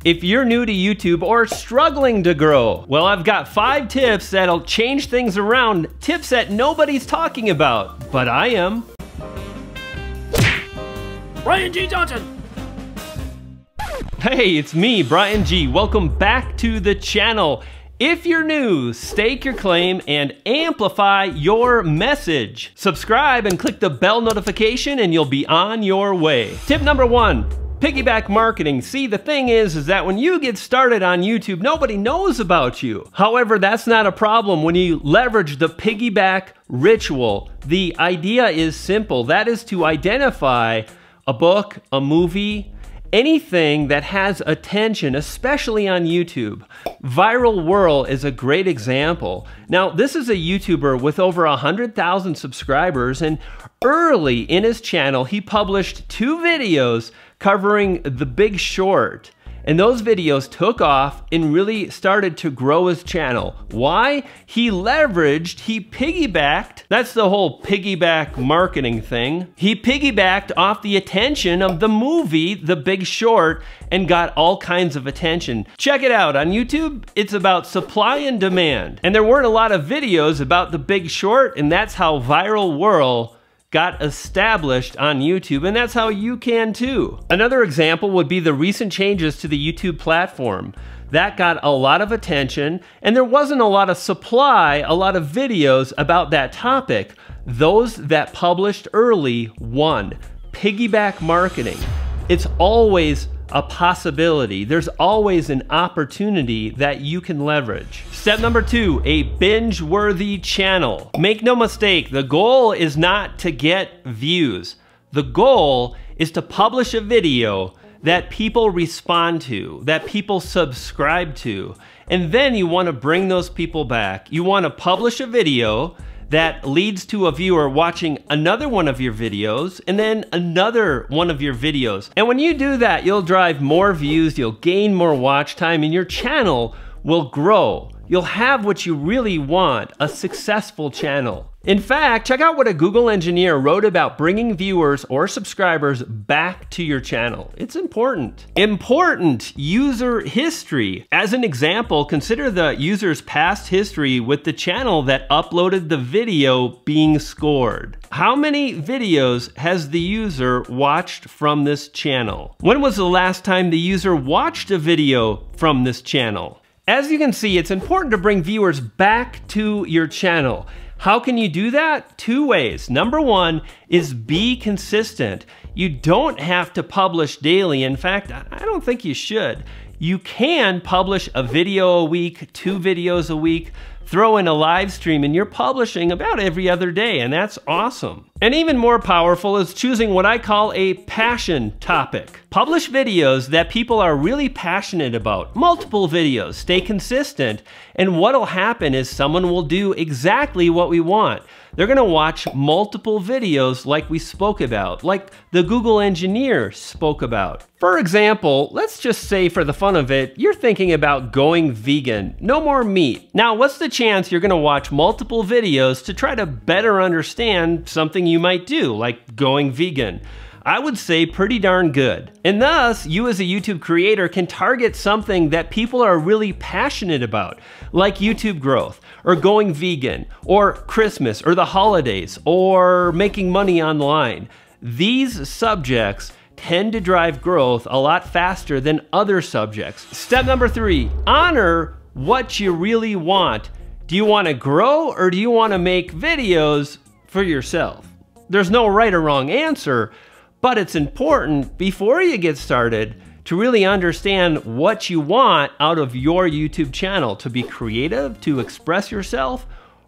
If you're new to YouTube or struggling to grow, well, I've got 5 tips that'll change things around, tips that nobody's talking about, but I am. Brian G. Johnson! Hey, it's me, Brian G. Welcome back to the channel. If you're new, stake your claim and amplify your message. Subscribe and click the bell notification and you'll be on your way. Tip number 1. Piggyback marketing. See, the thing is that when you get started on YouTube, nobody knows about you. However, that's not a problem when you leverage the piggyback ritual. The idea is simple. That is to identify a book, a movie, anything that has attention, especially on YouTube. Viral Whirl is a great example. Now, this is a YouTuber with over 100,000 subscribers, and early in his channel, he published 2 videos covering The Big Short. And those videos took off and really started to grow his channel. Why? He piggybacked, that's the whole piggyback marketing thing. He piggybacked off the attention of the movie, The Big Short, and got all kinds of attention. Check it out, on YouTube, it's about supply and demand. And there weren't a lot of videos about The Big Short, and that's how Viral Whirl got established on YouTube, and that's how you can too. Another example would be the recent changes to the YouTube platform. That got a lot of attention, and there wasn't a lot of supply, a lot of videos about that topic. Those that published early won. Piggyback marketing. It's always a possibility. There's always an opportunity that you can leverage. Step number 2, a binge-worthy channel. Make no mistake, the goal is not to get views. The goal is to publish a video that people respond to, that people subscribe to, and then you want to bring those people back. You want to publish a video that leads to a viewer watching another one of your videos and then another one of your videos. And when you do that, you'll drive more views, you'll gain more watch time, and your channel will grow. You'll have what you really want, a successful channel. In fact, check out what a Google engineer wrote about bringing viewers or subscribers back to your channel. It's important. Important user history. As an example, consider the user's past history with the channel that uploaded the video being scored. How many videos has the user watched from this channel? When was the last time the user watched a video from this channel? As you can see, it's important to bring viewers back to your channel. How can you do that? 2 ways. Number 1 is be consistent. You don't have to publish daily. In fact, I don't think you should. You can publish a video a week, 2 videos a week, throw in a live stream, and you're publishing about every other day, and that's awesome. And even more powerful is choosing what I call a passion topic. Publish videos that people are really passionate about. Multiple videos, stay consistent, and what'll happen is someone will do exactly what we want. They're gonna watch multiple videos like we spoke about, like the Google engineer spoke about. For example, let's just say for the fun of it, you're thinking about going vegan, no more meat. Now, what's the chance you're gonna watch multiple videos to try to better understand something you might do, like going vegan? I would say pretty darn good. And thus, you as a YouTube creator can target something that people are really passionate about, like YouTube growth, or going vegan, or Christmas, or the holidays, or making money online. These subjects tend to drive growth a lot faster than other subjects. Step number 3, honor what you really want. Do you want to grow, or do you want to make videos for yourself? There's no right or wrong answer, but it's important before you get started to really understand what you want out of your YouTube channel, to be creative, to express yourself,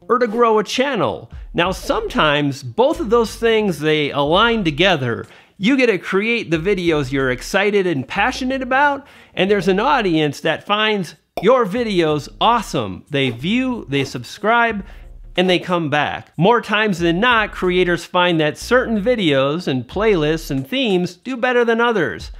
or to grow a channel. Now, sometimes both of those things, they align together. You get to create the videos you're excited and passionate about, and there's an audience that finds your videos awesome. They view, they subscribe, and they come back. More times than not, creators find that certain videos and playlists and themes do better than others.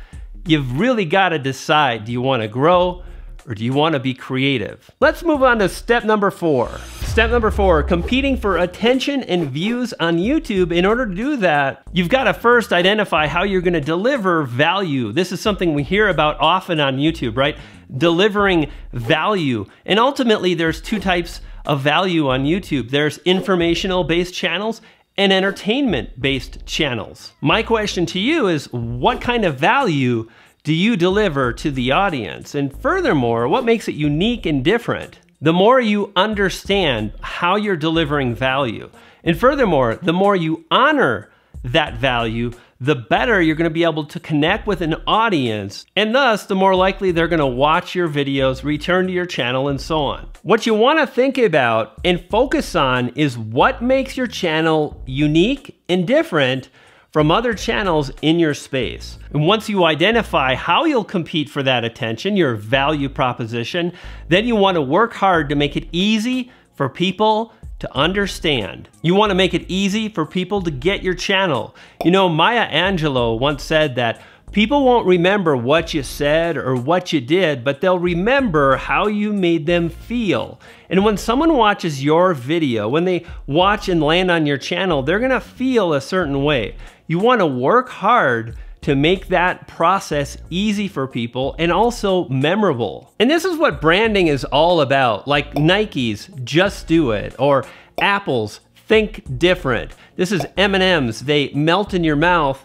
You've really got to decide, do you want to grow or do you want to be creative? Let's move on to step number 4. Step number 4, competing for attention and views on YouTube. In order to do that, you've got to first identify how you're going to deliver value. This is something we hear about often on YouTube, right? Delivering value. And ultimately, there's two types of value on YouTube. There's informational-based channels and entertainment-based channels. My question to you is, what kind of value do you deliver to the audience? And furthermore, what makes it unique and different? The more you understand how you're delivering value, and furthermore, the more you honor that value, the better you're going to be able to connect with an audience, and thus the more likely they're going to watch your videos, return to your channel, and so on. What you want to think about and focus on is what makes your channel unique and different from other channels in your space. And once you identify how you'll compete for that attention, your value proposition, then you want to work hard to make it easy for people to understand. You want to make it easy for people to get your channel. You know, Maya Angelou once said that people won't remember what you said or what you did, but they'll remember how you made them feel. And when someone watches your video, when they watch and land on your channel, they're gonna feel a certain way. You want to work hard to make that process easy for people and also memorable. And this is what branding is all about, like Nike's Just Do It, or Apple's Think Different. This is M&M's, they melt in your mouth.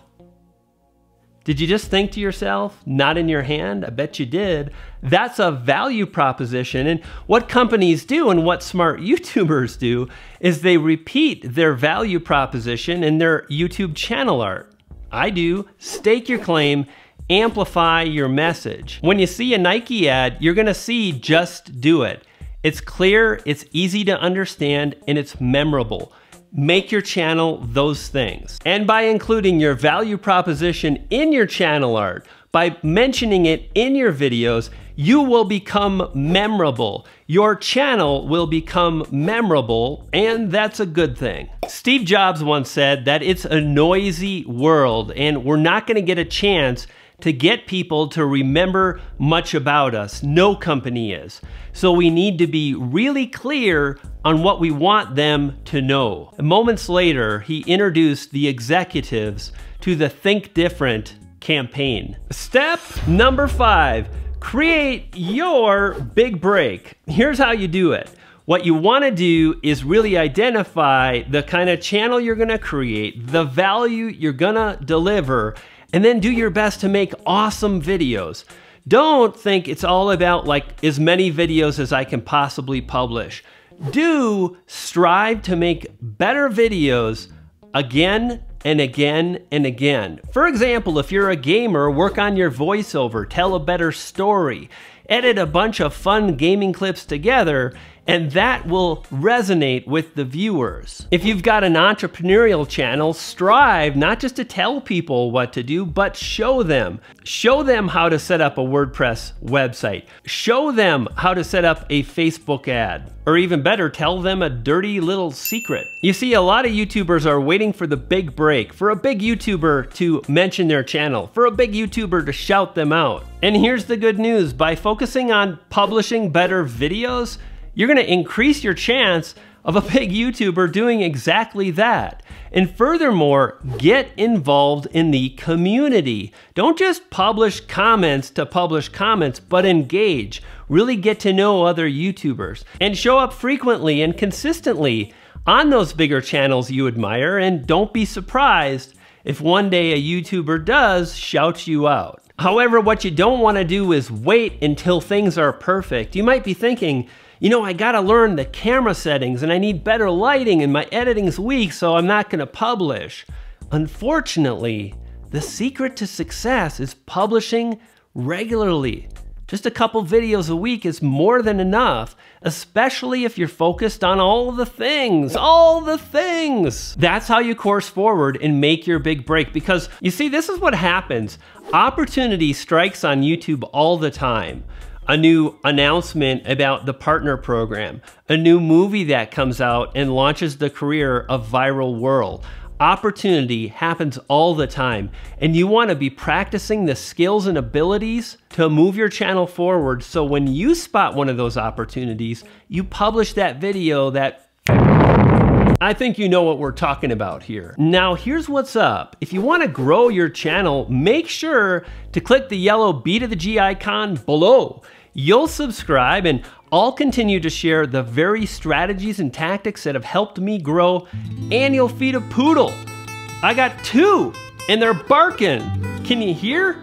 Did you just think to yourself, not in your hand? I bet you did. That's a value proposition. And what companies do and what smart YouTubers do is they repeat their value proposition in their YouTube channel art. I do. Stake your claim, amplify your message. When you see a Nike ad, you're gonna see Just Do It. It's clear, it's easy to understand, and it's memorable. Make your channel those things. And by including your value proposition in your channel art, by mentioning it in your videos, you will become memorable. Your channel will become memorable, and that's a good thing. Steve Jobs once said that it's a noisy world, and we're not gonna get a chance to get people to remember much about us. No company is. So we need to be really clear on what we want them to know. Moments later, he introduced the executives to the Think Different campaign. Step number 5, create your big break. Here's how you do it. What you want to do is really identify the kind of channel you're going to create, the value you're going to deliver, and then do your best to make awesome videos. Don't think it's all about like as many videos as I can possibly publish. Do strive to make better videos again and again and again. For example, if you're a gamer, work on your voiceover, tell a better story, edit a bunch of fun gaming clips together, and that will resonate with the viewers. If you've got an entrepreneurial channel, strive not just to tell people what to do, but show them. Show them how to set up a WordPress website. Show them how to set up a Facebook ad. Or even better, tell them a dirty little secret. You see, a lot of YouTubers are waiting for the big break, for a big YouTuber to mention their channel, for a big YouTuber to shout them out. And here's the good news, by focusing on publishing better videos, you're gonna increase your chance of a big YouTuber doing exactly that. And furthermore, get involved in the community. Don't just publish comments to publish comments, but engage. Really get to know other YouTubers. And show up frequently and consistently on those bigger channels you admire, and don't be surprised if one day a YouTuber does shout you out. However, what you don't wanna do is wait until things are perfect. You might be thinking, you know, I gotta learn the camera settings and I need better lighting and my editing's weak, so I'm not gonna publish. Unfortunately, the secret to success is publishing regularly. Just a couple videos a week is more than enough, especially if you're focused on all the things, That's how you course forward and make your big break, because you see, this is what happens. Opportunity strikes on YouTube all the time. A new announcement about the partner program, a new movie that comes out and launches the career of Viral World, Opportunity happens all the time, and you want to be practicing the skills and abilities to move your channel forward, so when you spot one of those opportunities, you publish that video that... I think you know what we're talking about here. Now here's what's up. If you want to grow your channel, make sure to click the yellow B to the G icon below. You'll subscribe, and I'll continue to share the very strategies and tactics that have helped me grow, and you'll feed a poodle. I got 2, and they're barking. Can you hear?